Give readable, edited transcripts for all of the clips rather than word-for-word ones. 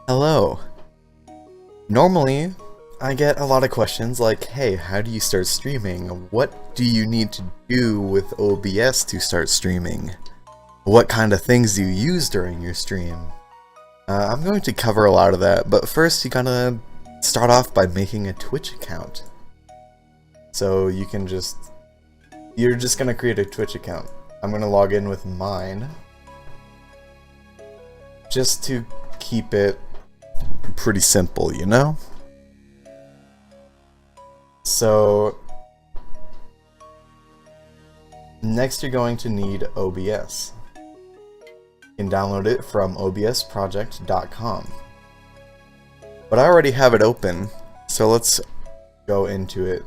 Hello. Normally, I get a lot of questions like, hey, how do you start streaming? What do you need to do with OBS to start streaming? What kind of things do you use during your stream? I'm going to cover a lot of that, but first you gotta start off by making a Twitch account. So you're just gonna create a Twitch account. I'm gonna log in with mine, just to keep it pretty simple, you know? So next you're going to need OBS. You can download it from obsproject.com. But I already have it open, so let's go into it.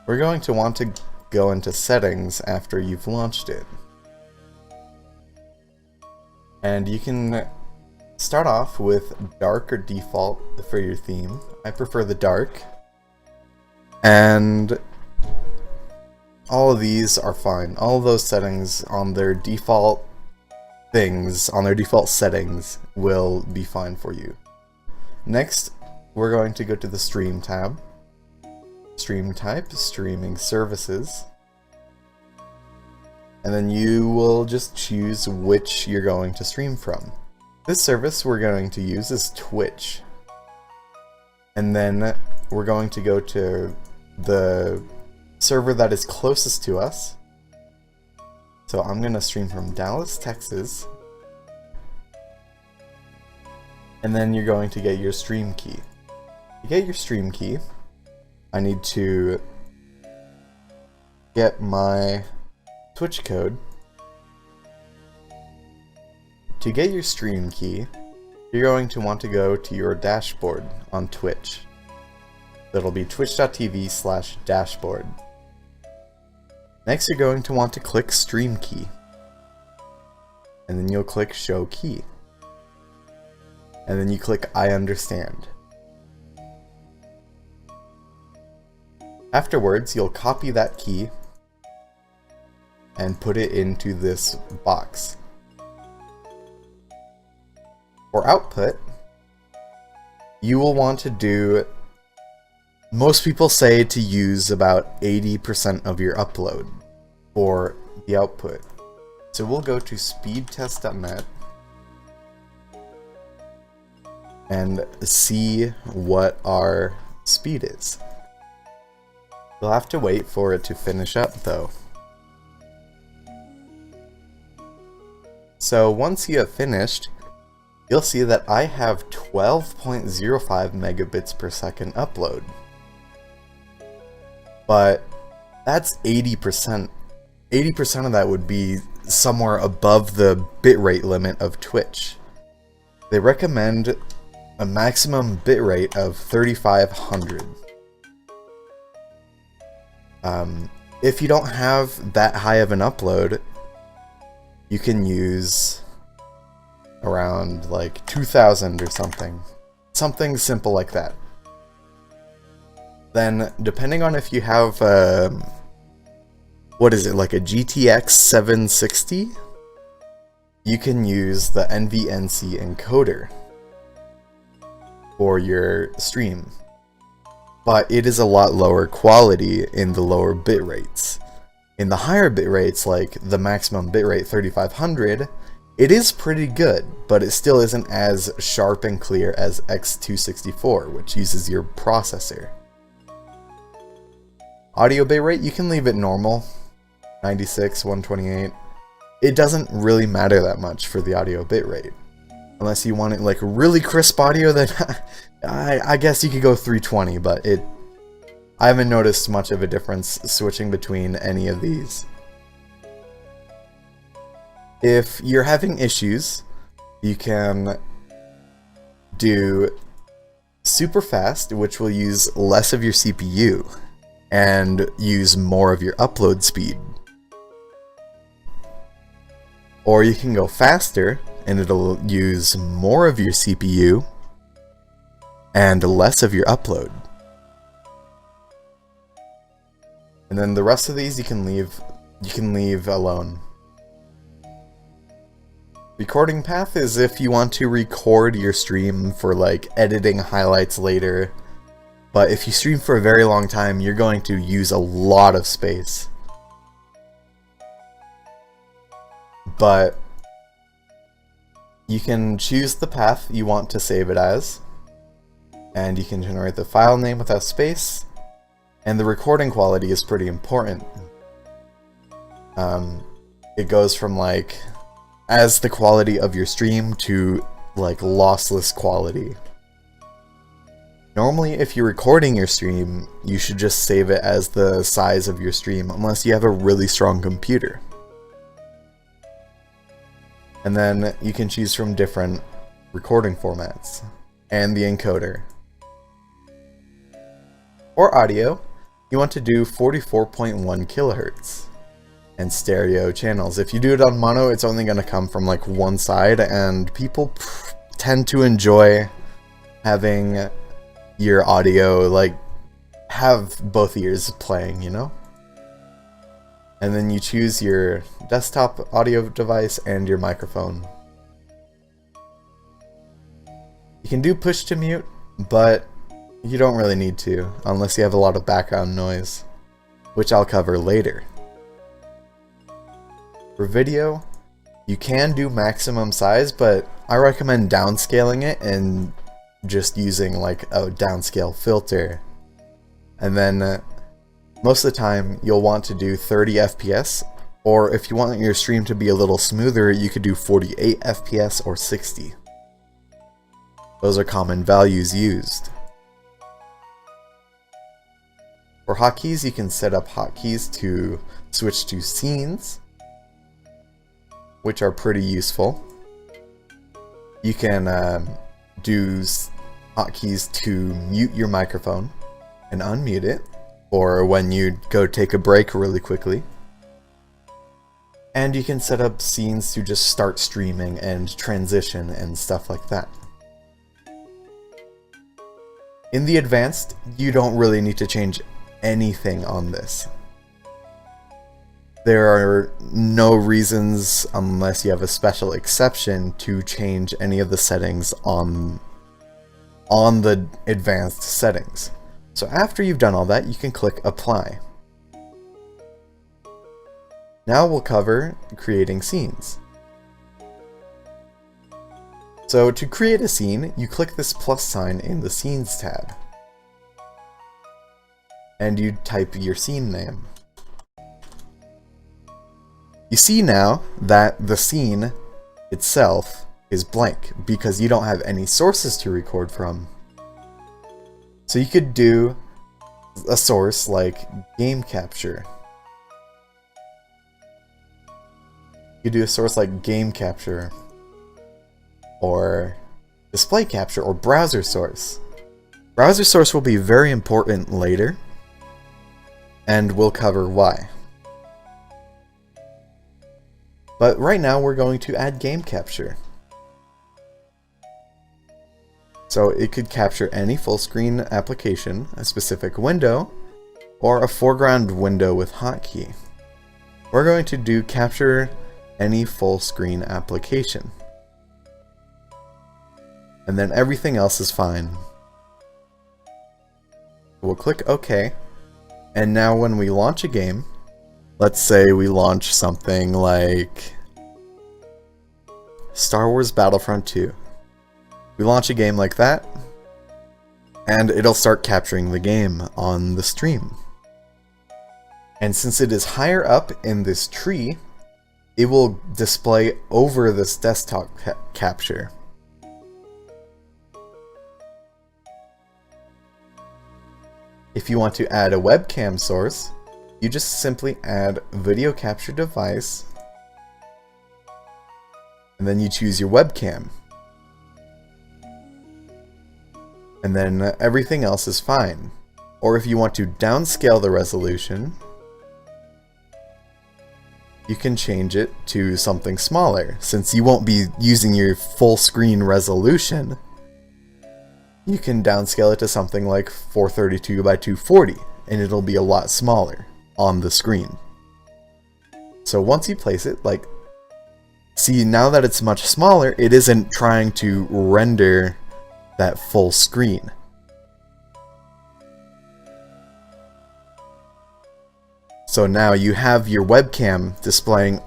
We're going to want to go into settings after you've launched it. And you can start off with dark or default for your theme. I prefer the dark. And all of these are fine. All of those settings on their default settings will be fine for you. Next, we're going to go to the Stream tab. Stream type, streaming services. And then you will just choose which you're going to stream from. This service we're going to use is Twitch. And then we're going to go to the server that is closest to us. So I'm going to stream from Dallas, Texas. And then you're going to get your stream key. To get your stream key, I need to get my Twitch code. To get your stream key, you're going to want to go to your dashboard on Twitch. That'll be twitch.tv/dashboard. Next, you're going to want to click Stream Key. And then you'll click Show Key. And then you click I understand. Afterwards, you'll copy that key and put it into this box. For output, you will want to do, most people say to use about 80% of your upload for the output. So we'll go to speedtest.net and see what our speed is. You'll have to wait for it to finish up though. So once you have finished, you'll see that I have 12.05 megabits per second upload. But that's 80%. 80% of that would be somewhere above the bitrate limit of Twitch. They recommend a maximum bitrate of 3500. If you don't have that high of an upload, you can use around like 2000 or something. Something simple like that. Then, depending on if you have, what is it, like a GTX 760? You can use the NVNC encoder for your stream. But it is a lot lower quality in the lower bit rates. In the higher bit rates, like the maximum bitrate 3500, it is pretty good, but it still isn't as sharp and clear as X264, which uses your processor. Audio bitrate, you can leave it normal, 96, 128. It doesn't really matter that much for the audio bitrate. Unless you want it like really crisp audio, then I guess you could go 320, but I haven't noticed much of a difference switching between any of these. If you're having issues, you can do super fast, which will use less of your CPU and use more of your upload speed. Or you can go faster and it'll use more of your CPU and less of your upload. And then the rest of these you can leave alone. Recording path is if you want to record your stream for like editing highlights later. But if you stream for a very long time, you're going to use a lot of space. But you can choose the path you want to save it as, and you can generate the file name without space, and the recording quality is pretty important. It goes from like as the quality of your stream to like lossless quality. Normally, if you're recording your stream, you should just save it as the size of your stream, unless you have a really strong computer. And then you can choose from different recording formats, and the encoder. For audio, you want to do 44.1 kilohertz. And stereo channels. If you do it on mono, it's only going to come from like one side, and people tend to enjoy having your audio like have both ears playing, you know? And then you choose your desktop audio device and your microphone. You can do push to mute, but you don't really need to unless you have a lot of background noise, which I'll cover later. For video, you can do maximum size, but I recommend downscaling it and just using like a downscale filter. And then most of the time you'll want to do 30 FPS, or if you want your stream to be a little smoother, you could do 48 FPS or 60. Those are common values used. For hotkeys, you can set up hotkeys to switch to scenes, which are pretty useful. You can do hotkeys to mute your microphone and unmute it, or when you go take a break really quickly. And you can set up scenes to just start streaming and transition and stuff like that. In the advanced, you don't really need to change anything on this. There are no reasons, unless you have a special exception, to change any of the settings on the advanced settings. So after you've done all that, you can click Apply. Now we'll cover creating scenes. So to create a scene, you click this plus sign in the Scenes tab. And you type your scene name. You see now that the scene itself is blank because you don't have any sources to record from. So you could do a source like game capture. You could do a source like game capture, or display capture, or browser source. Browser source will be very important later, and we'll cover why. But right now we're going to add game capture. So it could capture any full screen application, a specific window, or a foreground window with hotkey. We're going to do capture any full screen application. And then everything else is fine. We'll click OK. And now when we launch a game, let's say we launch something like Star Wars Battlefront 2. We launch a game like that, and it'll start capturing the game on the stream. And since it is higher up in this tree, it will display over this desktop capture. If you want to add a webcam source, you just simply add video capture device, and then you choose your webcam. And then everything else is fine. Or if you want to downscale the resolution, you can change it to something smaller. Since you won't be using your full screen resolution, you can downscale it to something like 432 by 240, and it'll be a lot smaller on the screen. So once you place it, like See, now that it's much smaller, it isn't trying to render that full screen. So now you have your webcam displaying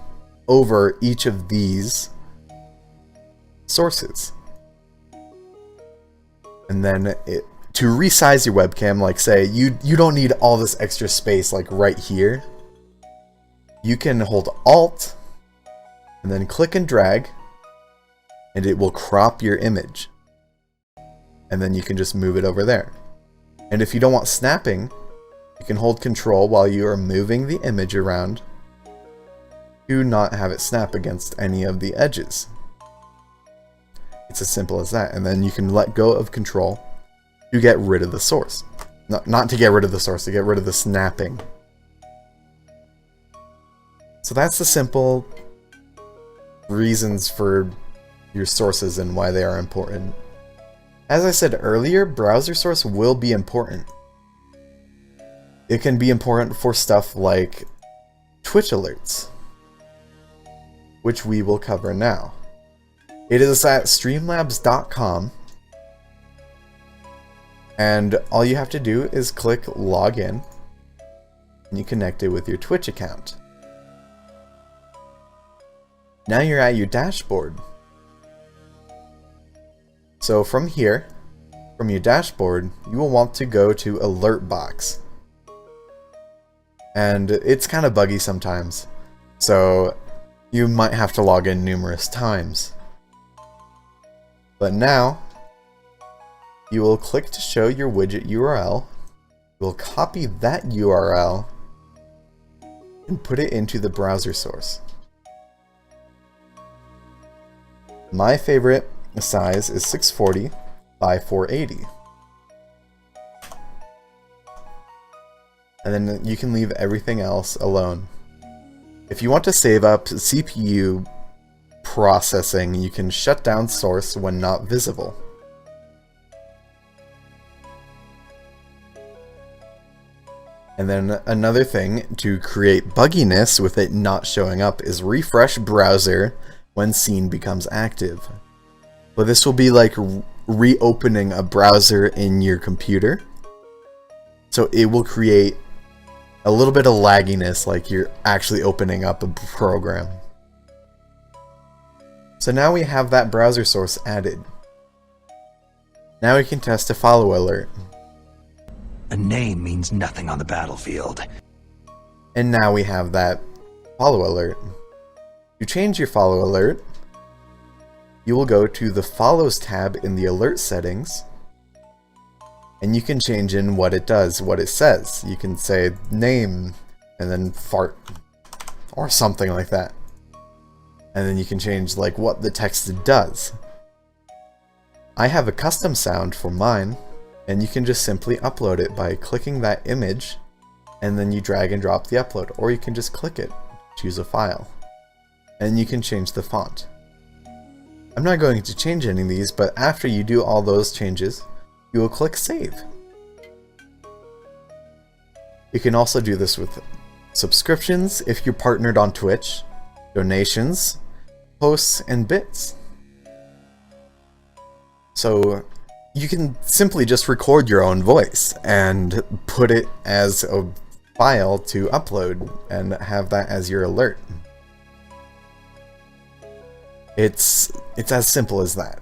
over each of these sources. And then to resize your webcam, like say you don't need all this extra space like right here. You can hold Alt and then click and drag, and it will crop your image. And then you can just move it over there. And if you don't want snapping, you can hold Control while you are moving the image around to not have it snap against any of the edges. It's as simple as that. And then you can let go of Control to get rid of the source. Not to get rid of the source, to get rid of the snapping. So that's the simple reasons for your sources and why they are important. As I said earlier, browser source will be important. It can be important for stuff like Twitch alerts, which we will cover now. It is at streamlabs.com, and all you have to do is click login, and you connect it with your Twitch account. Now you're at your dashboard. So from here, from your dashboard, you will want to go to Alert Box. And it's kind of buggy sometimes, so you might have to log in numerous times. But now, you will click to show your widget URL, you will copy that URL, and put it into the browser source. My favorite size is 640 by 480. And then you can leave everything else alone. If you want to save up CPU processing, you can shut down source when not visible. And then another thing to create bugginess with it not showing up is refresh browser when scene becomes active. But this will be like reopening a browser in your computer. So it will create a little bit of lagginess, like you're actually opening up a program. So now we have that browser source added. Now we can test a follow alert. A name means nothing on the battlefield. And now we have that follow alert. To change your follow alert, you will go to the Follows tab in the alert settings, and you can change in what it does, what it says. You can say name and then fart or something like that. And then you can change like what the text does. I have a custom sound for mine, and you can just simply upload it by clicking that image, and then you drag and drop the upload, or you can just click it, choose a file, and you can change the font. I'm not going to change any of these, but after you do all those changes, you will click save. You can also do this with subscriptions if you're partnered on Twitch, donations, posts, and bits. So you can simply just record your own voice and put it as a file to upload and have that as your alert. It's as simple as that.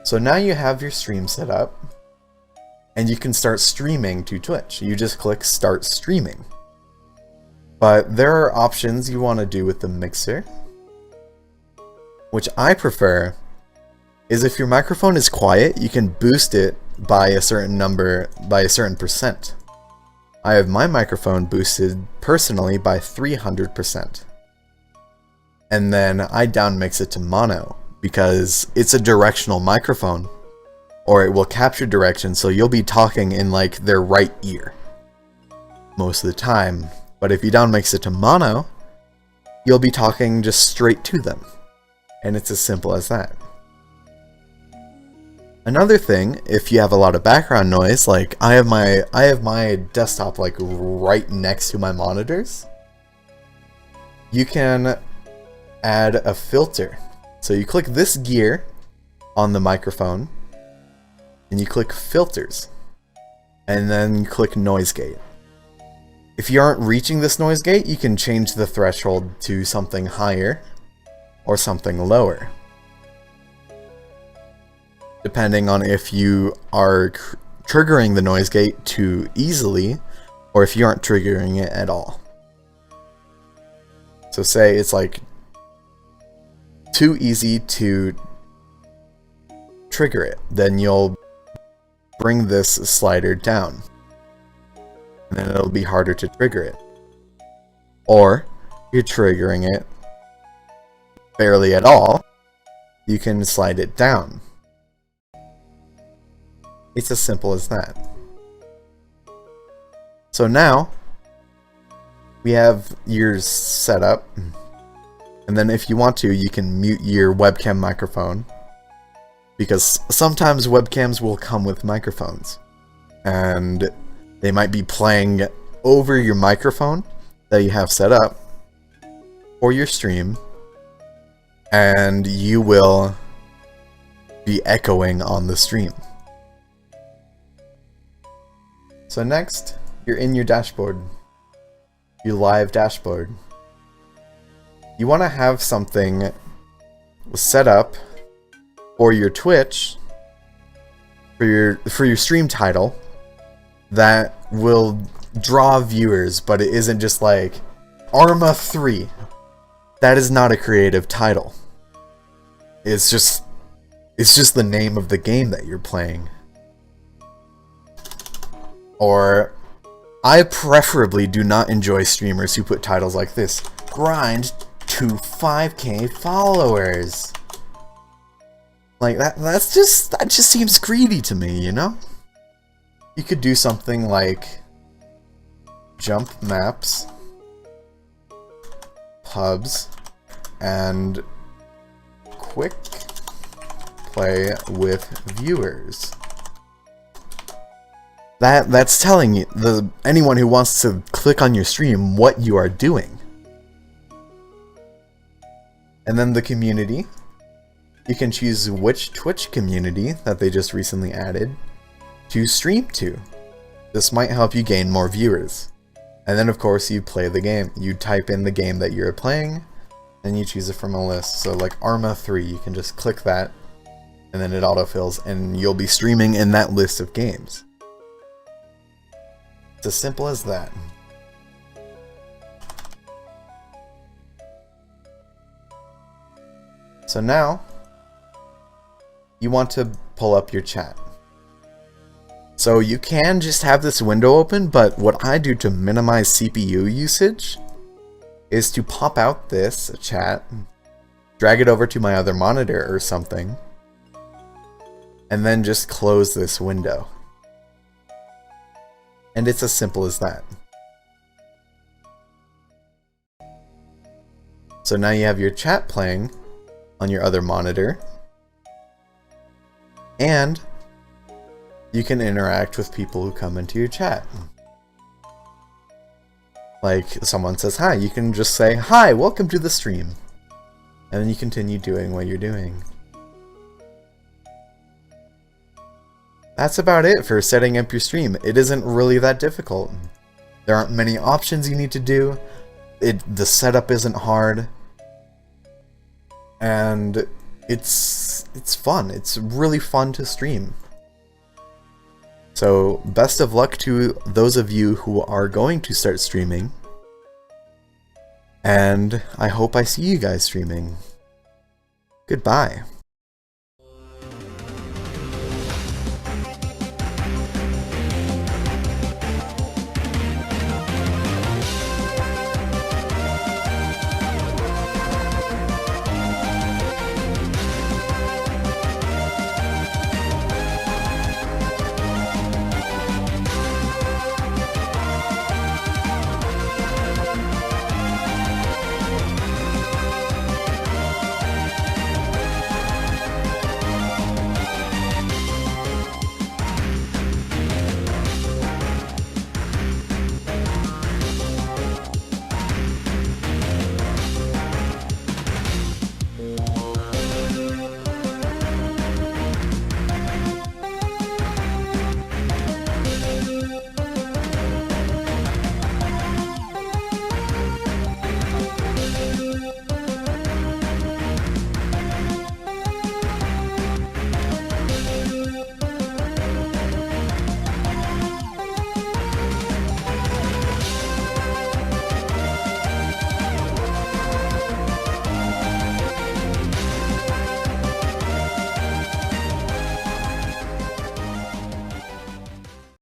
So now you have your stream set up, and you can start streaming to Twitch. You just click Start Streaming. But there are options you want to do with the mixer, which I prefer is if your microphone is quiet, you can boost it by a certain number, by a certain percent. I have my microphone boosted personally by 300%. And then I downmix it to mono, because it's a directional microphone, or it will capture direction, so you'll be talking in like their right ear most of the time. But if you downmix it to mono, you'll be talking just straight to them, and it's as simple as that. Another thing, if you have a lot of background noise, like I have my desktop like right next to my monitors, you can add a filter. So you click this gear on the microphone, and you click filters, and then click noise gate. If you aren't reaching this noise gate, you can change the threshold to something higher or something lower, depending on if you are triggering the noise gate too easily or if you aren't triggering it at all. So say it's like too easy to trigger it, then you'll bring this slider down, and then it'll be harder to trigger it. Or you're triggering it barely at all, you can slide it down. It's as simple as that. So now we have yours set up, and then if you want to, you can mute your webcam microphone, because sometimes webcams will come with microphones, and they might be playing over your microphone that you have set up for your stream, and you will be echoing on the stream. So next, you're in your dashboard, your live dashboard. You want to have something set up for your Twitch, for your stream title, that will draw viewers, but it isn't just like Arma 3. That is not a creative title. It's just the name of the game that you're playing. Or, I preferably do not enjoy streamers who put titles like this. Grind to 5k followers. Like that just seems greedy to me, you know? You could do something like jump maps, pubs, and quick play with viewers. That's telling you, anyone who wants to click on your stream, what you are doing. And then the community. You can choose which Twitch community that they just recently added to stream to. This might help you gain more viewers. And then of course you play the game. You type in the game that you're playing, and you choose it from a list. So like Arma 3, you can just click that, and then it autofills, and you'll be streaming in that list of games. It's as simple as that. So now, you want to pull up your chat. So you can just have this window open, but what I do to minimize CPU usage is to pop out this chat, drag it over to my other monitor or something, and then just close this window. And it's as simple as that. So now you have your chat playing on your other monitor, and you can interact with people who come into your chat. Like, someone says hi, you can just say, "Hi, welcome to the stream." And then you continue doing what you're doing. That's about it for setting up your stream. It isn't really that difficult. There aren't many options you need to do. The setup isn't hard. And it's fun. It's really fun to stream. So best of luck to those of you who are going to start streaming. And I hope I see you guys streaming. Goodbye.